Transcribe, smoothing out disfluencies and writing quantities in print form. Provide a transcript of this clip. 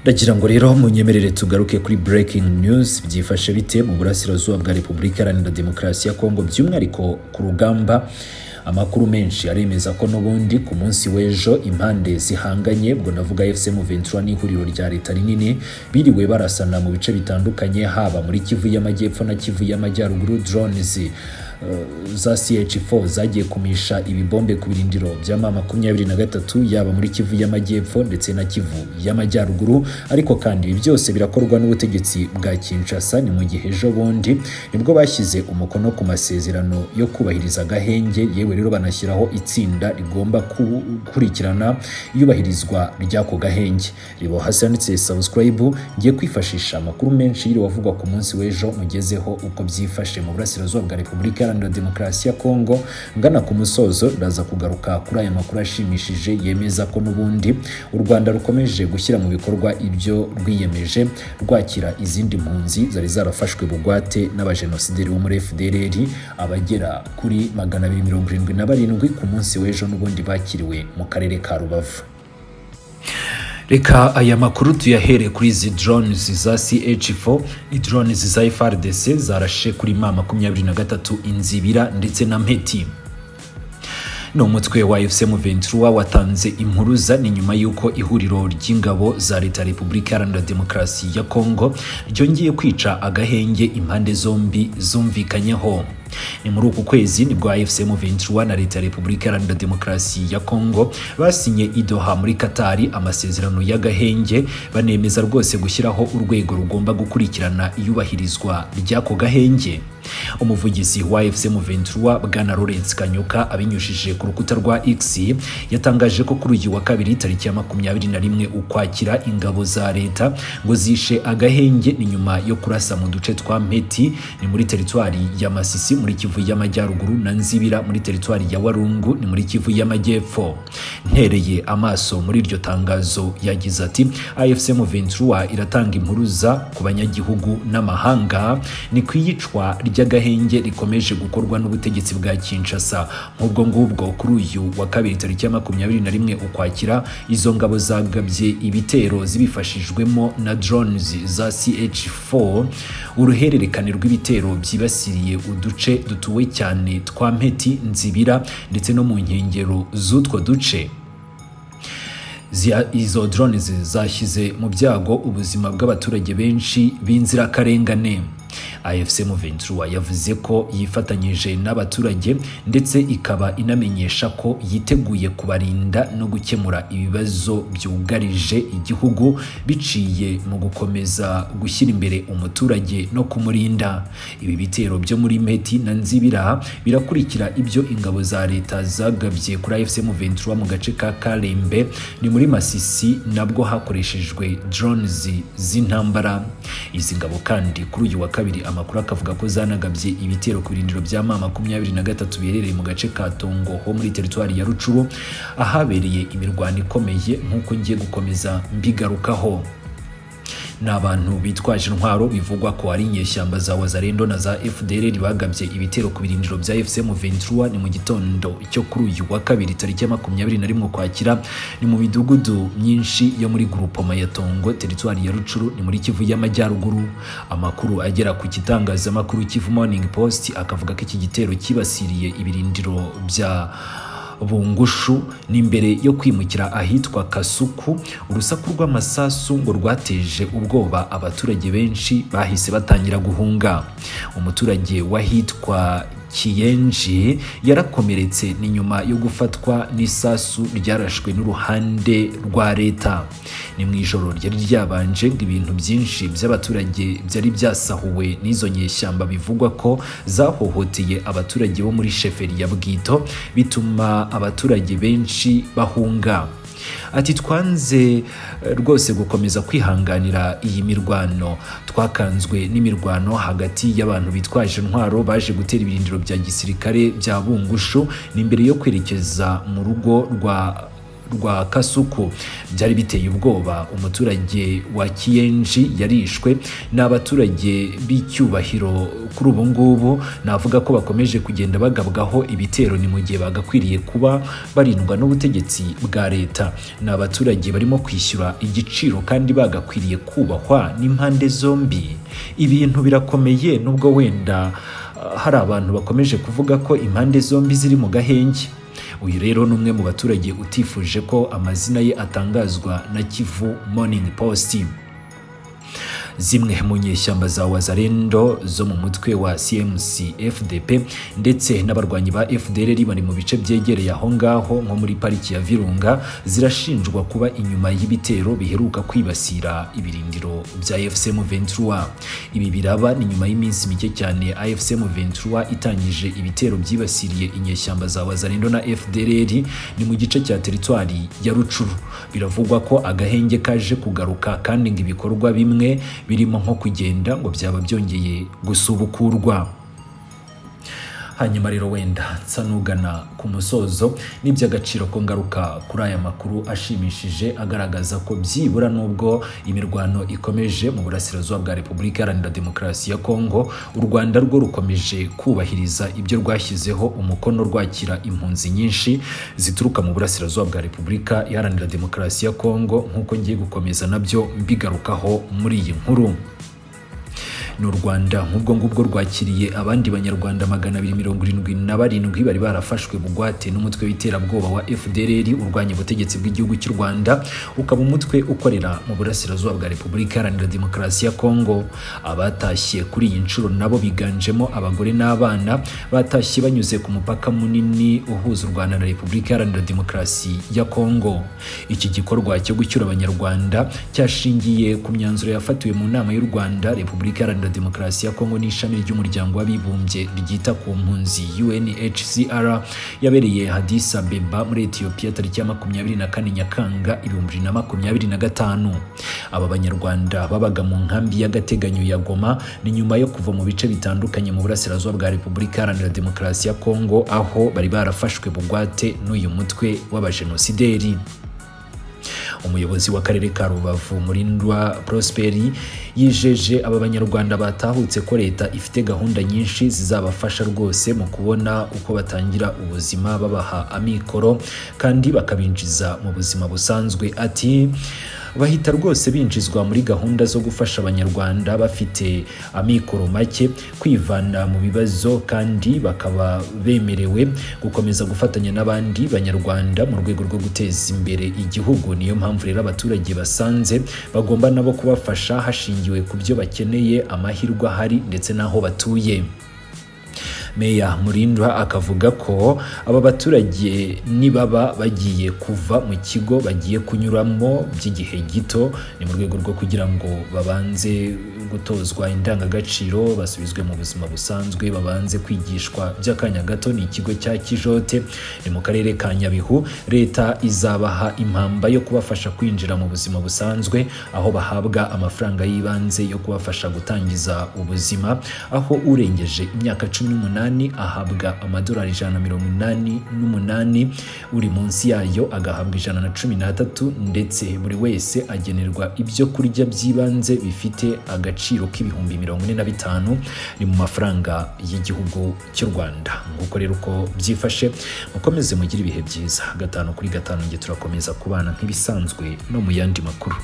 Ndagira ngo rero munyemerere tugaruke kuri breaking news byifashe bite mu burasirazuba bwa Repubulika Iharanira Demokarasi ya Kongo, by'umwihariko ku rugamba. Amakuru menshi aremeza ko n'ubundi ku munsi w'ejo impande zihanganye, ubwo navuga M23 n'ihuriro rya Leta rinini, biriwe barasana mu bice bitandukanye, haba muri Kivu y'Amajyepfo na Kivu y'Amajyaruguru. Drones za CH4 zagiye kumisha ibibombe ku birindiro bya M23 yaba muri Kivu y'Amajyepfo ndetse na Kivu y'Amajyaruguru. Ariko kandi ibi byose birakorwa n'ubutegetsi bwa Kinshasa. Ni mu gihe ejo bundi nibwo bashyize umukono ku masezerano yo kubahiriza agahenge, yewe rero banashyiraho itsinda rigomba gukurikirana iyubahirizwa ry'ako gahenge. Ribo hasanitse subscribe ngiye kwifashisha amakuru menshi yiri wavugwa ku munsi w'ejo mugezeho uko byifashe mu burasirazuba bwa Repubulika Iharanira Demokarasi ya Kongo. Ngana ku musozo ndaza kugaruka kuri aya makuru ashimishije yemeza ko n'ubundi u Rwanda rukomeje gushyira mu bikorwa ibyo rwiyemeje, rwakira izindi mpunzi zari zarafashwe bugwate n'abajenosideri bo muri FDLR abagera kuri 277 ku munsi w'ejo n'ubundi bakiriwe mu karere ka Rubavu. Reka aya makuru tuyahere kuri izi drones za CH4, ni drones za FARDC zarashe kuri M23 inzibira ndetse na Mpeti. No umutwe wa M23 watanze impuruza ni nyuma yuko ihuriro ry'ingabo za Leta Repubulika Iharanira Demokarasi ya Kongo ryongeye kwica agahenge impande zombi zumvikanyeho. Ni muri uku kwezi nibwo M23 na Leta Repubulika Iharanira Demokarasi ya Kongo basinye i Doha muri Katari amasezerano y'agahenge, banemeza rwose gushyiraho urwego rugomba gukurikirana iyubahirizwa ry'ako gahenge. Umuvugizi wa M23 Bwana Lawrence Kanyuka abinyujije ku rukuta rwa X yatangaje ko kuri uyu wa kabiri tariki ya 21 Ukwakira ingabo za Leta ngo zishe agahenge ni nyuma yo kurasa mu duce twa Mpeti ni muri teritwari ya Masisi muri Kivu y'Amajyaruguru na Nzibira muri teritwari ya Warungu ni muri Kivu y'Amajyepfo. Ntereye amaso muri iryo tangazo yagize ati M23 iratanga impuruza ku banyagihugu n'amahanga ni kwiyicwa ry'agahenge rikomeje gukorwa n'ubutegetsi bwa Kinshasa. Nk'ubwo ngubwo kuri uyu wa kabiri tariki ya 21 Ukwakira izo ngabo zagabye ibitero zibifashijwemo na drones za CH4, uruhererekane rw'ibitero byibasiriye uduce dutuwe cyane twa Mpeti, Nzibira ndetse no mu nkengero z'utwo duce. Izo drones zashyize mu byago ubuzima bw'abaturage benshi b'inzirakarengane. M23 yavuze ko yifatanyije n'abaturage ndetse ikaba inamenyesha ko yiteguye kubarinda no gukemura ibibazo byugarije igihugu biciye mu gukomeza gushyira imbere umuturage no kumurinda. Ibi bitero byo muri Mpeti na Nzibira birakurikira ibyo ingabo za Leta zagabye kuri M23 mu gace ka Kalembe ni muri Masisi, nabwo hakoreshejwe drones z'intambara. Izi ngabo kandi kuri uyu wa kabiri amakuru akavuga ko zanagabye ibitero ku birindiro bya M23 biherereye mu gace ka Tongo ho muri teritwari ya Rucuru, ahabereye imirwano ikomeye nk'uko ngiye gukomeza mbigarukaho. N'abantu bitwaje intwaro bivugwa ko ari inyeshyamba za Wazalendo na za FDLR bagabye ibitero ku birindiro bya M23 ni mu gitondo cyo kuri uyu wa kabiri tariki ya 21 Ukwakira ni mu midugudu myinshi yo muri groupement ya Tongo teritwari ya Rucuru ni muri Kivu y'Amajyaruguru. Amakuru agera ku kitangazamakuru Kivu Morning Post akavuga ko iki gitero kibasiriye ibirindiro bya Bungushu n'imbere yo kwimukira ahitwa Kasuku. Urusaku rw'amasasu ngo rwateje ubwoba abaturage benshi bahise batangira guhunga. Umuturage wahitwa Kiyenji yarakomeretse ni nyuma yo gufatwa n'isasu ryarashwe n'uruhande rwa Leta. Ni mu ijoro ryari ryabanje ibintu byinshi by'abaturage byari byasahuwe n'izo nyeshyamba bivugwa ko zahohoteye abaturage bo muri sheferi ya Bwito, bituma abaturage benshi bahunga. Ati twanze rwose gukomeza kwihanganira iyi mirwano, twakanzwe n'imirwano hagati y'abantu bitwaje intwaro baje gutera ibirindiro bya gisirikare bya Bungushu n'imbere yo kwerekeza mu rugo rwa Kasuku byari biteye ubwoba. Umuturage wa Kiyenji yarishwe n'abaturage b'icyubahiro. Kuri ubu ngubu navuga ko bakomeje kugenda bagabwaho ibitero, ni mu gihe bagakwiriye kuba barindwa n'ubutegetsi bwa leta. N'abaturage barimo kwishyura igiciro kandi bagakwiriye kubahwa n'impande zombi. Ibintu birakomeye, nubwo wenda hari abantu bakomeje kuvuga ko impande zombi ziri mu gahenge. Uyu rero ni umwe mu baturage utifuje ko amazina ye atangazwa na Kivu Morning Post. Zimwe mu nyeshyamba za Wazalendo zo mu mutwe wa CMC FDP ndetse n'abarwanyi ba FDLR bari mu bice byegereye aho ngaho nko muri pariki ya Virunga zirashinjwa kuba inyuma y'ibitero biheruka kwibasira ibirindiro bya AFC M23. Ibi biraba ni nyuma y'iminsi mike cyane AFC M23 itangije ibitero byibasiriye inyeshyamba za Wazalendo na FDLR ni mu gice cya teritwari ya Rucuru. Biravugwa ko agahenge kaje kugaruka kandi ngo ibikorwa bimwe birimo nko kugenda ngo byaba byongeye gusubukurwa. Hanyuma rero wenda nsanugana ku musozo, n'iby'agaciro ko ngaruka kuri aya makuru ashimishije agaragaza ko byibura nubwo imirwano ikomeje mu burasirazuba bwa Repubulika Iharanira Demokarasi ya Kongo, u Rwanda rwo rukomeje kubahiriza ibyo rwashyizeho umukono rwakira impunzi nyinshi zituruka mu burasirazuba bwa Repubulika Iharanira Demokarasi ya Kongo, nk'uko ngiye gukomeza nabyo mbigarukaho muri iyi nkuru. N'u Rwanda nk'ubwo ngubwo rwakiriye abandi banyarwanda 277 bari barafashwe bugwate n'umutwe w'iterabwoba wa FDLR urwanya ubutegetsi bw'igihugu cy'u Rwanda, ukaba umutwe ukorera mu burasirazuba bwa Repubulika Iharanira Demokarasi ya Kongo. Abatashye kuri iyi nshuro nabo biganjemo abagore n'abana, batashye banyuze ku mupaka munini uhuza u Rwanda na Repubulika Iharanira Demokarasi ya Kongo. Iki gikorwa cyo gucyura abanyarwanda cyashingiye ku myanzuro yafatiwe mu nama y'u Rwanda, Repubulika Iharanira Demokarasi ya Kongo n'ishami ry'umuryango w'abibumbye ryita ku mpunzi UNHCR yabereye Addis Abeba muri Ethiopia tariki ya 24 Nyakanga 2025. Aba banyarwanda babaga mu nkambi y'agateganyo ya Goma ni nyuma yo kuva mu bice bitandukanye mu burasirazuba bwa Repubulika Iharanira Demokarasi ya Kongo, aho bari barafashwe bugwate n'uyu mutwe w'abajenosideri. Umuyobozi w'akarere ka Rubavu Murindwa Prosperi yijeje aba banyarwanda batahutse ko leta ifite gahunda nyinshi zizabafasha rwose mu kubona uko batangira ubuzima, babaha amikoro kandi bakabinjiza mu buzima busanzwe. Ati bahita rwose binjizwa muri gahunda zo gufasha abanyarwanda bafite amikoro make kwivana mu bibazo, kandi bakaba bemerewe gukomeza gufatanya n'abandi banyarwanda mu rwego rwo guteza imbere igihugu. Niyo mpamvu rero abaturage basanze bagomba nabo kubafasha hashingiwe ku byo bakeneye, amahirwe ahari ndetse n'aho batuye. Meya Murindwa akavuga ko aba baturage nibaba bagiye kuva mu kigo bagiye kunyuramo by'igihe gito, ni mu rwego rwo kugira ngo babanze gutozwa indangagaciro, basubizwe mu buzima busanzwe, babanze kwigishwa by'akanya gato. Ni ikigo cya Kijote, ni mu karere ka Nyabihu. Leta izabaha impamba yo kubafasha kwinjira mu buzima busanzwe, aho bahabwa amafaranga y'ibanze yo kubafasha gutangiza ubuzima, aho urengeje imyaka 18 ahabwa amadolari 188, uri munsi yayo agahabwa 113, ndetse buri wese agenerwa ibyo kurya by'ibanze bifite agaciro k'ibihumbi 45 ni mu mafaranga y'igihugu cy'u Rwanda. Nguko rero uko byifashe, mukomeze mugire ibihe byiza. 5 kuri 5 nge turakomeza kubana nk'ibisanzwe no mu yandi makuru.